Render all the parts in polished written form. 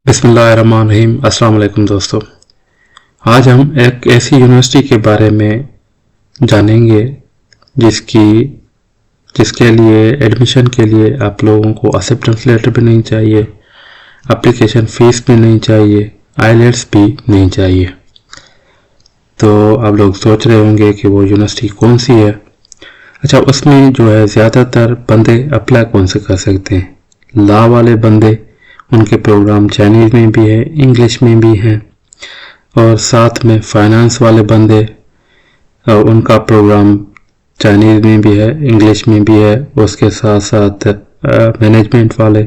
बिस्मिल्लाहिर्रहमानिर्रहीम। अस्सलाम वालेकुम दोस्तों। आज हम एक ऐसी यूनिवर्सिटी के बारे में जानेंगे जिसकी जिसके लिए एडमिशन के लिए आप लोगों को एक्सेप्टेंस लेटर भी नहीं चाहिए, एप्लीकेशन फ़ीस भी नहीं चाहिए, आईलेट्स भी नहीं चाहिए। तो आप लोग सोच रहे होंगे कि वो यूनिवर्सिटी कौन सी है। अच्छा, उसमें जो है ज़्यादातर बंदे अप्लाई कौन से कर सकते हैं? लॉ वाले बंदे, उनके प्रोग्राम चाइनीज़ में भी है, इंग्लिश में भी हैं, और साथ में फाइनेंस वाले बंदे, उनका प्रोग्राम चाइनीज़ में भी है, इंग्लिश में भी है। उसके साथ साथ मैनेजमेंट वाले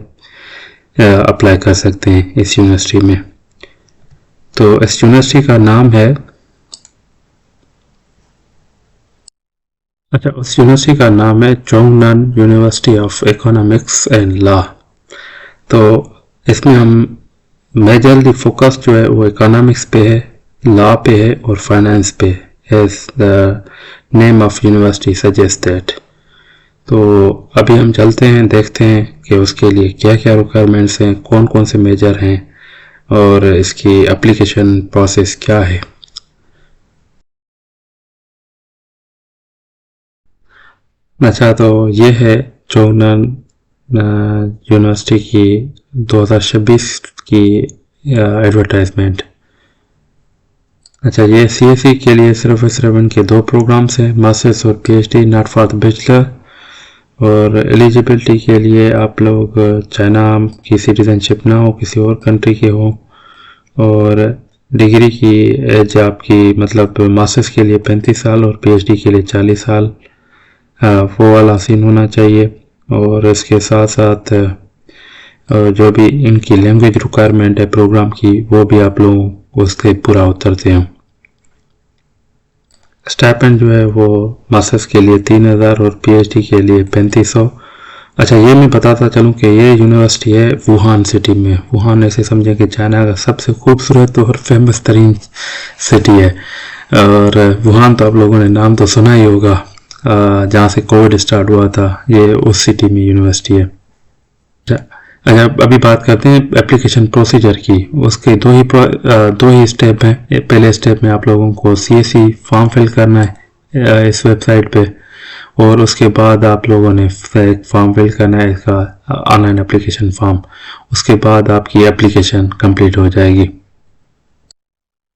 अप्लाई कर सकते हैं इस यूनिवर्सिटी में। तो इस यूनिवर्सिटी का नाम है, उस यूनिवर्सिटी का नाम है Zhongnan university of economics and law. तो इसमें हम मेजरली फोकस जो है वो इकोनॉमिक्स पे है, लॉ पे है और फाइनेंस पे, as the name of university suggest that. तो अभी हम चलते हैं, देखते हैं कि उसके लिए क्या क्या रिक्वायरमेंट्स हैं, कौन कौन से मेजर हैं और इसकी एप्लीकेशन प्रोसेस क्या है। अच्छा, तो ये है चोंगनान यूनिवर्सिटी की 2026 की एडवर्टाइजमेंट। अच्छा, ये सीएसई के लिए सिर्फ इनके 2 प्रोग्राम्स हैं, मास्टर्स और PhD, not for the bachelor. और एलिजिबिलिटी के लिए आप लोग चाइना की सिटीजनशिप ना हो, किसी और कंट्री के हो, और डिग्री की एज आपकी मतलब मास्टर्स के लिए 35 साल और पीएचडी के लिए 40 साल, वो वाला सीन होना चाहिए। और इसके साथ साथ जो भी इनकी लैंग्वेज रिक्वायरमेंट है प्रोग्राम की, वो भी आप लोगों को उसके पूरा उतरते हैं। स्टाइपेंड जो है वो मास्टर्स के लिए 3000 और पीएचडी के लिए 3500। अच्छा, ये मैं बताता चलूँ कि ये यूनिवर्सिटी है वुहान सिटी में। वुहान ऐसे समझे कि चाइना का सबसे खूबसूरत और फेमस तरीन सिटी है। और वुहान तो आप लोगों ने नाम तो सुना ही होगा, जहाँ से कोविड स्टार्ट हुआ था, ये उस सिटी में यूनिवर्सिटी है। अच्छा, अभी बात करते हैं एप्लीकेशन प्रोसीजर की। उसके दो ही स्टेप हैं। पहले स्टेप में आप लोगों को सीएसई फॉर्म फिल करना है इस वेबसाइट पे, और उसके बाद आप लोगों ने फॉर्म फिल करना है इसका ऑनलाइन एप्लीकेशन फॉर्म। उसके बाद आपकी एप्लीकेशन कंप्लीट हो जाएगी।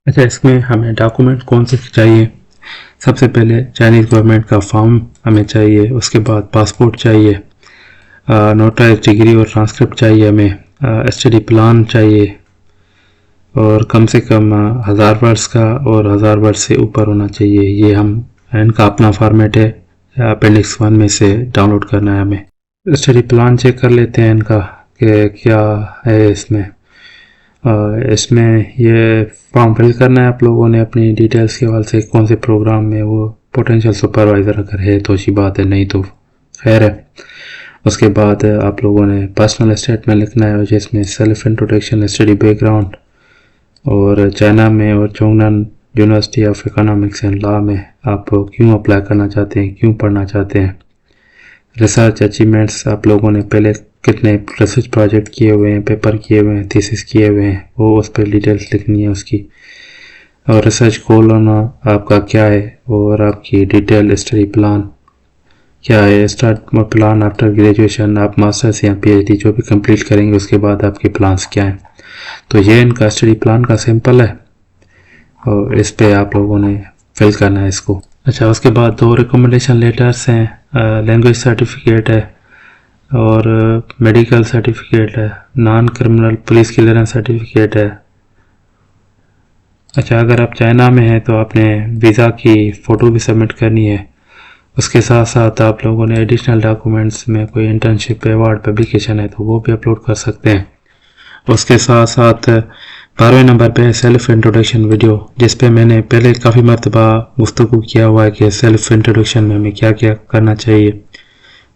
अच्छा, इसमें हमें डॉक्यूमेंट कौन से चाहिए? सबसे पहले चाइनीज़ गवर्नमेंट का फॉर्म हमें चाहिए, उसके बाद पासपोर्ट चाहिए, नोटराइज डिग्री और ट्रांसक्रिप्ट चाहिए हमें, स्टडी प्लान चाहिए, और कम से कम 1000 वर्ड्स का और 1000 वर्ड्स से ऊपर होना चाहिए। ये हम इनका अपना फॉर्मेट है, अपेंडिक्स 1 में से डाउनलोड करना है हमें। स्टडी प्लान चेक कर लेते हैं इनका कि क्या है इसमें। इसमें ये फॉर्म फिल करना है आप लोगों ने अपनी डिटेल्स के हवाले से, कौन से प्रोग्राम में वो पोटेंशियल सुपरवाइज़र अगर है तो अच्छी बात है, नहीं तो खैर है। उसके बाद आप लोगों ने पर्सनल स्टेटमेंट लिखना है जिसमें सेल्फ इंट्रोडक्शन, स्टडी बैकग्राउंड, और चाइना में और Zhongnan university of economics and law में आप क्यों अप्लाई करना चाहते हैं, क्यों पढ़ना चाहते हैं। रिसर्च अचीवमेंट्स, आप लोगों ने पहले कितने रिसर्च प्रोजेक्ट किए हुए हैं, पेपर किए हुए हैं, थीसिस किए हुए हैं, वो उस पर डिटेल्स लिखनी है उसकी। और रिसर्च गोल होना आपका क्या है, और आपकी डिटेल स्टडी प्लान क्या है, स्टार्ट प्लान आफ्टर ग्रेजुएशन, आप मास्टर्स या पीएचडी जो भी कंप्लीट करेंगे उसके बाद आपके प्लान्स क्या हैं। तो ये इनका स्टडी प्लान का सिंपल है और इस पे आप लोगों ने फिल करना है इसको। अच्छा, उसके बाद 2 रिकमेंडेशन लेटर्स हैं, लैंग्वेज सर्टिफिकेट है और मेडिकल सर्टिफिकेट है, non criminal police clearance certificate है। अच्छा, अगर आप चाइना में हैं तो आपने वीज़ा की फ़ोटो भी सबमिट करनी है। उसके साथ साथ आप लोगों ने एडिशनल डॉक्यूमेंट्स में कोई इंटर्नशिप, अवार्ड, पब्लिकेशन है तो वो भी अपलोड कर सकते हैं। उसके साथ साथ 12वें नंबर पे सेल्फ इंट्रोडक्शन वीडियो, जिस पे मैंने पहले काफ़ी मरतबा गुफ्तगू किया हुआ है कि सेल्फ इंट्रोडक्शन में हमें क्या क्या करना चाहिए।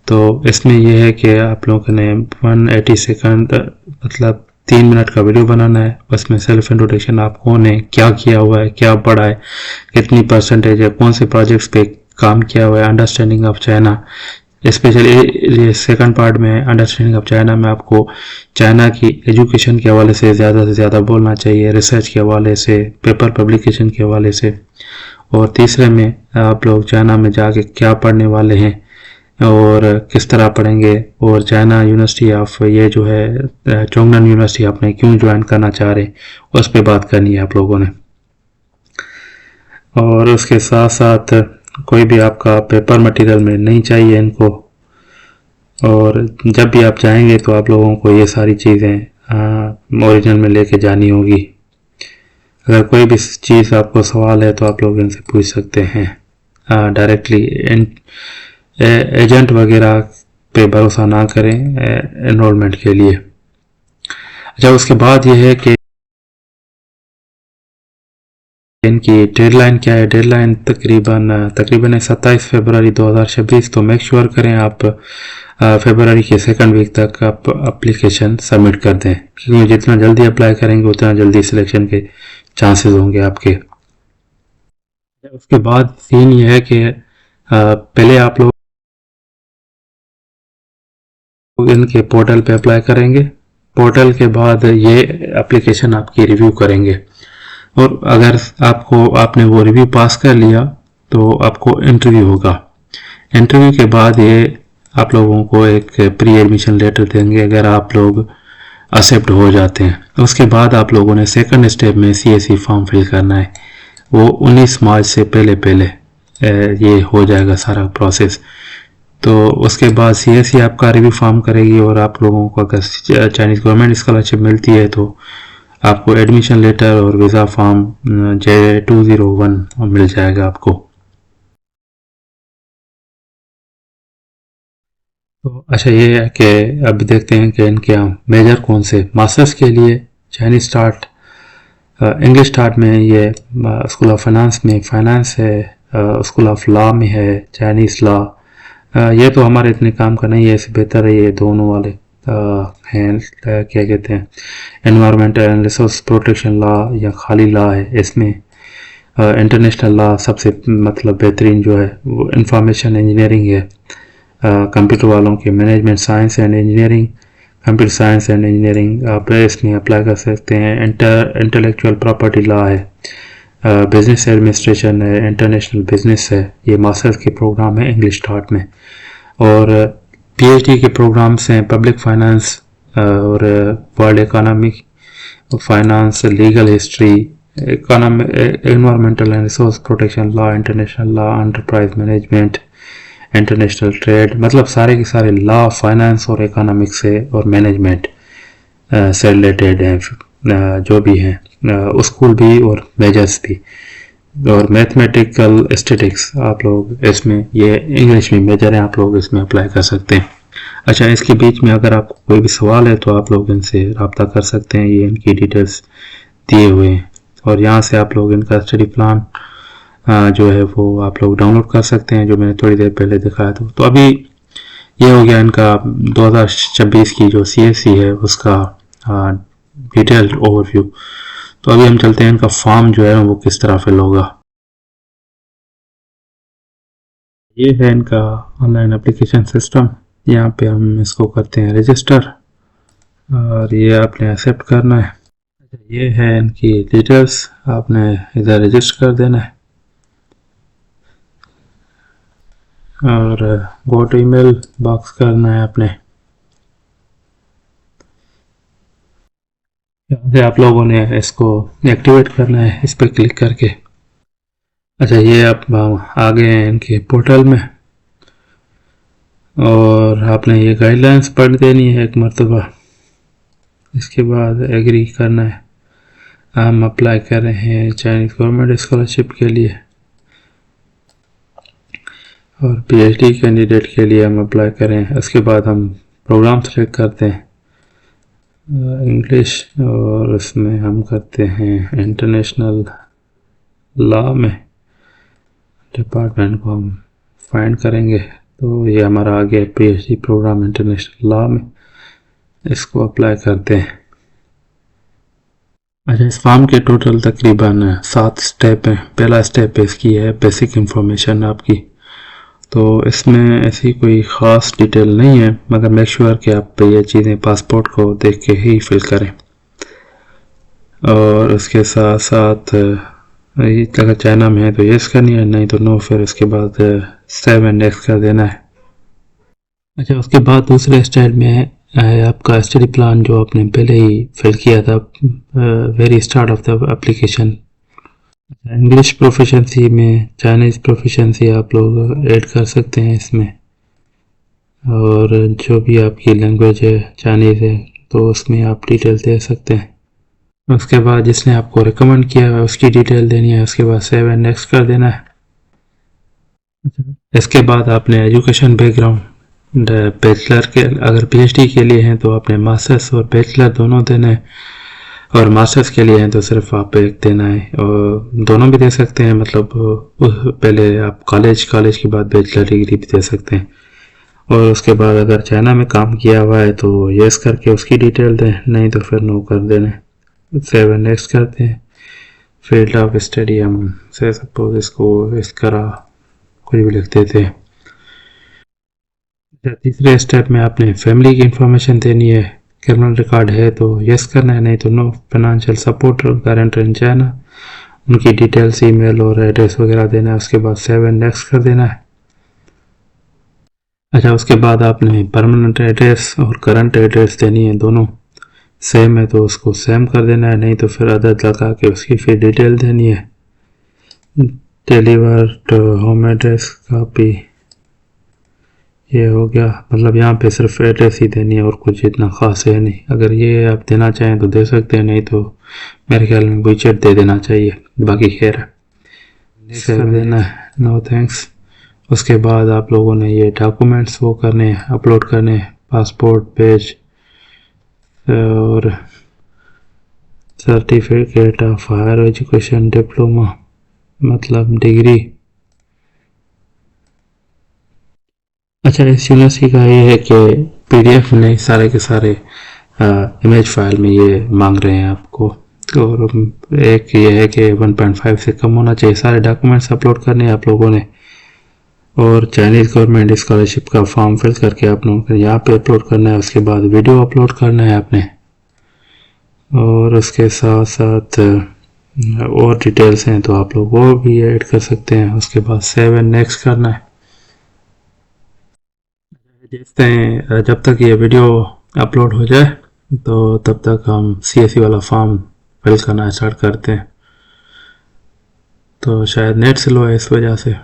तो इसमें यह है कि आप लोगों ने 180 सेकंड मतलब 3 मिनट का वीडियो बनाना है। उसमें सेल्फ इंट्रोडक्शन, आप कौन है, क्या किया हुआ है, क्या पढ़ा है, कितनी परसेंटेज है, कौन से प्रोजेक्ट्स पे काम किया हुआ है, understanding of China, specially second part में अंडरस्टैंडिंग ऑफ चाइना में आपको चाइना की एजुकेशन के हवाले से ज़्यादा बोलना चाहिए, रिसर्च के हवाले से, पेपर पब्लिकेशन के हवाले से। और तीसरे में आप लोग चाइना में जाके क्या पढ़ने वाले हैं और किस तरह पढ़ेंगे, और चाइना यूनिवर्सिटी ऑफ ये जो है चोंगनन यूनिवर्सिटी आपने क्यों ज्वाइन करना चाह रहे हैं उस पर बात करनी है आप लोगों ने। और उसके साथ साथ कोई भी आपका पेपर मटेरियल में नहीं चाहिए इनको, और जब भी आप जाएंगे तो आप लोगों को ये सारी चीज़ें ओरिजिनल में लेके जानी होगी। अगर कोई भी चीज़ आपको सवाल है तो आप लोग इनसे पूछ सकते हैं डायरेक्टली। एजेंट वगैरह पे भरोसा ना करें एनरोलमेंट के लिए। अच्छा, उसके बाद ये है कि इनकी डेडलाइन क्या है। डेडलाइन तकरीबन 27 फरवरी 2026। तो मेक श्योर करें आप फरवरी के सेकंड वीक तक आप एप्लीकेशन सबमिट कर दें, क्योंकि जितना जल्दी अप्लाई करेंगे उतना जल्दी सिलेक्शन के चांसेस होंगे आपके। उसके बाद सीन ये है कि पहले आप लोग इनके पोर्टल पे अप्लाई करेंगे। पोर्टल के बाद ये एप्लीकेशन आपकी रिव्यू करेंगे, और अगर आपने वो रिव्यू पास कर लिया तो आपको इंटरव्यू होगा। इंटरव्यू के बाद ये आप लोगों को एक प्री एडमिशन लेटर देंगे अगर आप लोग एक्सेप्ट हो जाते हैं। उसके बाद आप लोगों ने सेकंड स्टेप में CSE फॉर्म फिल करना है। वो 19 मार्च से पहले ये हो जाएगा सारा प्रोसेस। तो उसके बाद CSE आपका रिव्यू फॉर्म करेगी, और आप लोगों को अगर चाइनीज़ गवर्नमेंट स्कॉलरशिप मिलती है तो आपको एडमिशन लेटर और वीज़ा फॉर्म J201 मिल जाएगा आपको। तो अच्छा, ये है कि अब देखते हैं कि इनके यहाँ मेजर कौन से। मास्टर्स के लिए चाइनीज स्टार्ट, इंग्लिश स्टार्ट में ये स्कूल ऑफ फाइनेंस में फाइनेंस है, स्कूल ऑफ लॉ में है चाइनीज़ लॉ। ये तो हमारे इतने काम का नहीं है, इससे बेहतर है ये दोनों वाले हैं क्या कहते हैं, environmental and resource protection law या खाली लॉ है। इसमें इंटरनेशनल लॉ सबसे मतलब बेहतरीन जो है वो इंफॉर्मेशन इंजीनियरिंग है। कंप्यूटर वालों के management science and engineering, computer science and engineering आप इसमें अप्लाई कर सकते हैं। इंटेलेक्चुअल प्रॉपर्टी लॉ है, बिजनेस एडमिनिस्ट्रेशन है, इंटरनेशनल बिजनेस है। ये मास्टर्स के प्रोग्राम है इंग्लिश स्टार्ट में। और PhD के प्रोग्राम्स हैं पब्लिक फाइनेंस और world economic finance, legal history, environmental and resource protection law, international law, enterprise management, international trade. मतलब सारे के सारे लॉ, फाइनेंस और इकोनॉमिक्स से और मैनेजमेंट से रिलेटेड हैं जो भी हैं, स्कूल भी और मेजर्स भी। और मैथमेटिकल स्टैटिक्स आप लोग इसमें, ये इंग्लिश में मेजर है, आप लोग इसमें अप्लाई कर सकते हैं। अच्छा, इसके बीच में अगर आपको कोई भी सवाल है तो आप लोग इनसे रब्ता कर सकते हैं, ये इनकी डिटेल्स दिए हुए हैं। और यहाँ से आप लोग इनका स्टडी प्लान जो है वो आप लोग डाउनलोड कर सकते हैं, जो मैंने थोड़ी देर पहले दिखाया था। तो अभी ये हो गया इनका 2026 की जो CSE है उसका डिटेल्ड ओवरव्यू। तो अभी हम चलते हैं इनका फॉर्म जो है वो किस तरह फिल होगा। ये है इनका ऑनलाइन एप्लीकेशन सिस्टम। यहाँ पे हम इसको करते हैं रजिस्टर, और ये आपने एक्सेप्ट करना है। ये है इनकी डिटेल्स, आपने इधर रजिस्टर कर देना है और गो टू ईमेल बॉक्स करना है आपने। यहाँ से आप लोगों ने इसको एक्टिवेट करना है, इस पर क्लिक करके। अच्छा, ये आप आ गए हैं इनके पोर्टल में, और आपने ये गाइडलाइंस पढ़ देनी है एक मरतबा। इसके बाद एग्री करना है। हम अप्लाई कर रहे हैं चाइनीज़ गवर्नमेंट स्कॉलरशिप के लिए, और PhD कैंडिडेट के लिए हम अप्लाई करें। उसके बाद हम प्रोग्राम सेलेक्ट करते हैं इंग्लिश, और उसमें हम करते हैं इंटरनेशनल लॉ में डिपार्टमेंट को हम फाइंड करेंगे। तो ये हमारा आ गया PhD प्रोग्राम इंटरनेशनल लॉ में, इसको अप्लाई करते हैं। अच्छा, इस फॉर्म के टोटल तकरीबन 7 स्टेप हैं। पहला स्टेप इसकी है बेसिक इंफॉर्मेशन आपकी। तो इसमें ऐसी कोई ख़ास डिटेल नहीं है, मगर मेक श्योर कि आप ये चीज़ें पासपोर्ट को देख के ही फिल करें। और उसके साथ साथ अगर चाइना में है तो यस करनी है, नहीं तो नो, फिर उसके बाद सेव एंड नेक्स्ट कर देना है। अच्छा, उसके बाद दूसरे स्टाइल में है आपका स्टडी प्लान जो आपने पहले ही फिल किया था very start of the application. English proficiency में चाइनीज़ प्रोफिशेंसी आप लोग ऐड कर सकते हैं इसमें, और जो भी आपकी लैंग्वेज है चाइनीज़ है तो उसमें आप डिटेल दे सकते हैं। उसके बाद जिसने आपको रिकमेंड किया है उसकी डिटेल देनी है, उसके बाद सेव एंड नेक्स्ट कर देना है। इसके बाद आपने एजुकेशन बैकग्राउंड बैचलर के, अगर पीएचडी के लिए हैं तो आपने मास्टर्स और बैचलर दोनों देना है, और मास्टर्स के लिए हैं तो सिर्फ आप एक देना है, और दोनों भी दे सकते हैं, मतलब पहले आप कॉलेज के बाद बैचलर डिग्री भी दे सकते हैं। और उसके बाद अगर चाइना में काम किया हुआ है तो यस करके उसकी डिटेल दें, नहीं तो फिर नो कर देना। सेव एंड नेक्स्ट करते हैं। फील्ड ऑफ स्टडी हम से सपोज इसको इस तरह कुछ भी लिख देते हैं। तीसरे स्टेप में आपने फैमिली की इंफॉर्मेशन देनी है, क्रिमिनल रिकॉर्ड है तो यस करना है, नहीं तो no. Financial support guarantor in China, उनकी डिटेल्स ईमेल और एड्रेस वगैरह देना है, उसके बाद सेव एंड नेक्स्ट कर देना है। अच्छा, उसके बाद आपने परमानेंट एड्रेस और करंट एड्रेस देनी है, दोनों सेम है तो उसको सेम कर देना है, नहीं तो फिर अदद लगा के उसकी फिर डिटेल देनी है। डिलीवर्ड होम एड्रेस कॉपी, ये हो गया, मतलब यहाँ पे सिर्फ एड्रेस ही देनी है और कुछ इतना ख़ास है नहीं। अगर ये आप देना चाहें तो दे सकते हैं, नहीं तो मेरे ख्याल में बुचेट दे देना चाहिए, बाकी खैर है। सेव देना है, नो थैंक्स। उसके बाद आप लोगों ने ये डॉक्यूमेंट्स वो करने हैं, अपलोड करने हैं, पासपोर्ट पेज और certificate of higher education, diploma मतलब डिग्री। अच्छा, इस यूनिवर्सिटी का ये है कि पीडीएफ नहीं, सारे के सारे इमेज फाइल में ये मांग रहे हैं आपको, और एक ये है कि 1.5 से कम होना चाहिए। सारे डॉक्यूमेंट्स अपलोड करने हैं आप लोगों ने, और चाइनीज़ गवर्नमेंट स्कॉलरशिप का फॉर्म फिल करके आप लोगों को यहाँ पे अपलोड करना है। उसके बाद वीडियो अपलोड करना है आपने, और उसके साथ साथ और डिटेल्स हैं तो आप लोग वो भी ऐड कर सकते हैं। उसके बाद सेव एंड नेक्स्ट करना है। देखते हैं जब तक ये वीडियो अपलोड हो जाए तो तब तक हम सीएससी वाला फॉर्म फिल करना स्टार्ट करते हैं। तो शायद नेट स्लो है इस वजह से।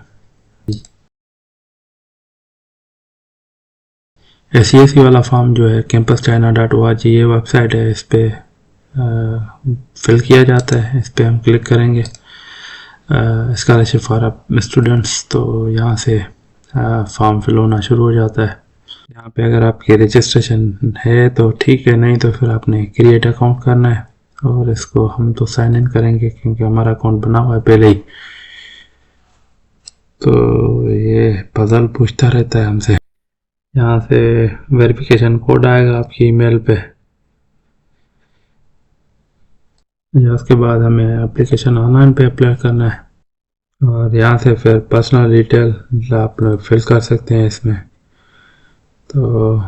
सीएससी वाला फॉर्म जो है campuschina.org ये वेबसाइट है, इस पर फिल किया जाता है। इस पर हम क्लिक करेंगे स्कॉलरशिप फॉर स्टूडेंट्स, तो यहाँ से फॉर्म फिल होना शुरू हो जाता है। यहाँ पे अगर आपकी रजिस्ट्रेशन है तो ठीक है, नहीं तो फिर आपने क्रिएट अकाउंट करना है, और इसको हम तो साइन इन करेंगे क्योंकि हमारा अकाउंट बना हुआ है पहले ही। तो ये पजल पूछता रहता है हमसे। यहाँ से वेरिफिकेशन कोड आएगा आपकी ईमेल पे, उसके बाद हमें एप्लीकेशन ऑनलाइन पे अप्लाई करना है, और यहाँ से फिर पर्सनल डिटेल आप लोग फिल कर सकते हैं इसमें। तो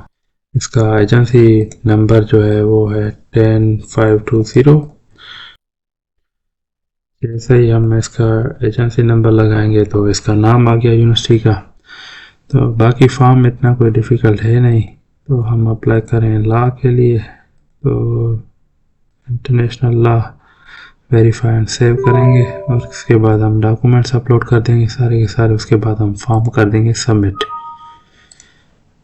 इसका एजेंसी नंबर जो है वो है 10520। जैसे ही हम इसका एजेंसी नंबर लगाएंगे तो इसका नाम आ गया यूनिवर्सिटी का। तो बाकी फॉर्म इतना कोई डिफ़िकल्ट है नहीं। तो हम अप्लाई करें लॉ के लिए, तो international law verify and save करेंगे, और उसके बाद हम डॉक्यूमेंट्स अपलोड कर देंगे सारे के सारे। उसके बाद हम फॉर्म कर देंगे सबमिट।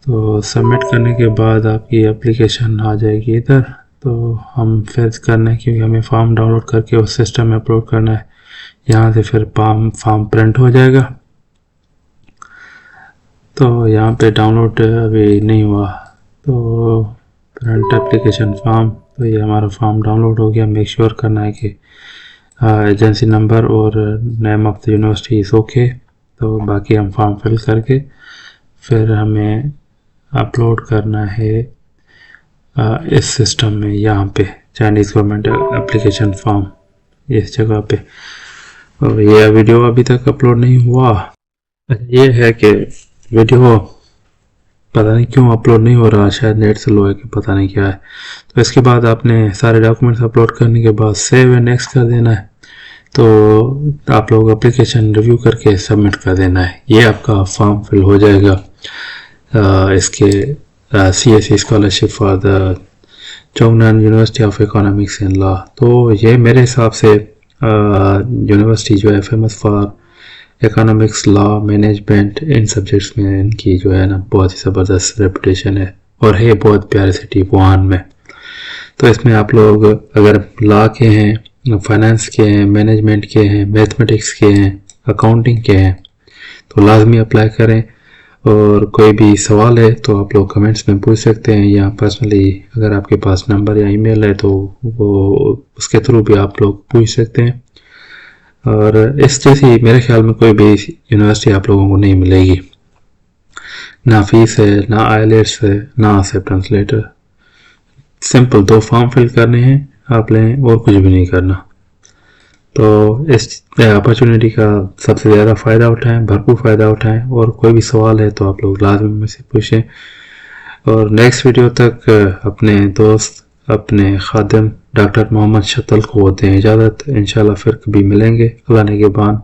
तो सबमिट करने के बाद आपकी एप्लीकेशन आ जाएगी इधर। तो हम फिर करना है क्योंकि हमें फॉर्म डाउनलोड करके उस सिस्टम में अपलोड करना है। यहाँ से फिर फॉर्म प्रिंट हो जाएगा। तो यहाँ पे डाउनलोड अभी नहीं हुआ, तो प्रिंट एप्लीकेशन फॉर्म, तो ये हमारा फॉर्म डाउनलोड हो गया। मेक श्योर करना है कि एजेंसी नंबर और name of the university is okay. तो बाकी हम फॉर्म फिल करके फिर हमें अपलोड करना है इस सिस्टम में, यहाँ पे चाइनीज़ गवर्नमेंट एप्लीकेशन फॉर्म इस जगह पे। और ये वीडियो अभी तक अपलोड नहीं हुआ। ये है कि वीडियो पता नहीं क्यों अपलोड नहीं हो रहा, शायद नेट स्लो है कि पता नहीं क्या है। तो इसके बाद आपने सारे डॉक्यूमेंट्स अपलोड करने के बाद सेव एंड नेक्स्ट कर देना है। तो आप लोग एप्लीकेशन रिव्यू करके सबमिट कर देना है। ये आपका फॉर्म फिल हो जाएगा इसके CSE scholarship for the Zhongnan university of economics and law. तो ये मेरे हिसाब से यूनिवर्सिटी जो है famous for economics, law, management, इन सब्जेक्ट्स में इनकी जो है ना बहुत ही ज़बरदस्त रेपुटेशन है और है बहुत प्यारी सिटी वुहान में। तो इसमें आप लोग अगर लॉ के हैं, फाइनेंस के हैं, मैनेजमेंट के हैं, मैथमेटिक्स के हैं, अकाउंटिंग के हैं तो लाजमी अप्लाई करें। और कोई भी सवाल है तो आप लोग कमेंट्स में पूछ सकते हैं या पर्सनली अगर आपके पास नंबर या ईमेल है तो वो उसके थ्रू भी आप लोग पूछ सकते हैं। और इस जैसी मेरे ख्याल में कोई भी यूनिवर्सिटी आप लोगों को नहीं मिलेगी, ना फीस है, ना आईलेट्स है, ना acceptance letter. Simple 2 form fill करने हैं आप लें और कुछ भी नहीं करना। तो इस अपॉर्चुनिटी का सबसे ज़्यादा फ़ायदा उठाएं, भरपूर फ़ायदा उठाएं। और कोई भी सवाल है तो आप लोग लाजमी मुझसे पूछें। और नेक्स्ट वीडियो तक अपने दोस्त, अपने खादिम डॉक्टर मोहम्मद शतल को दें इजाज़त। इंशाल्लाह फिर कभी मिलेंगे। अल्लाह ने के बान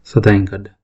सदाएं कर दे।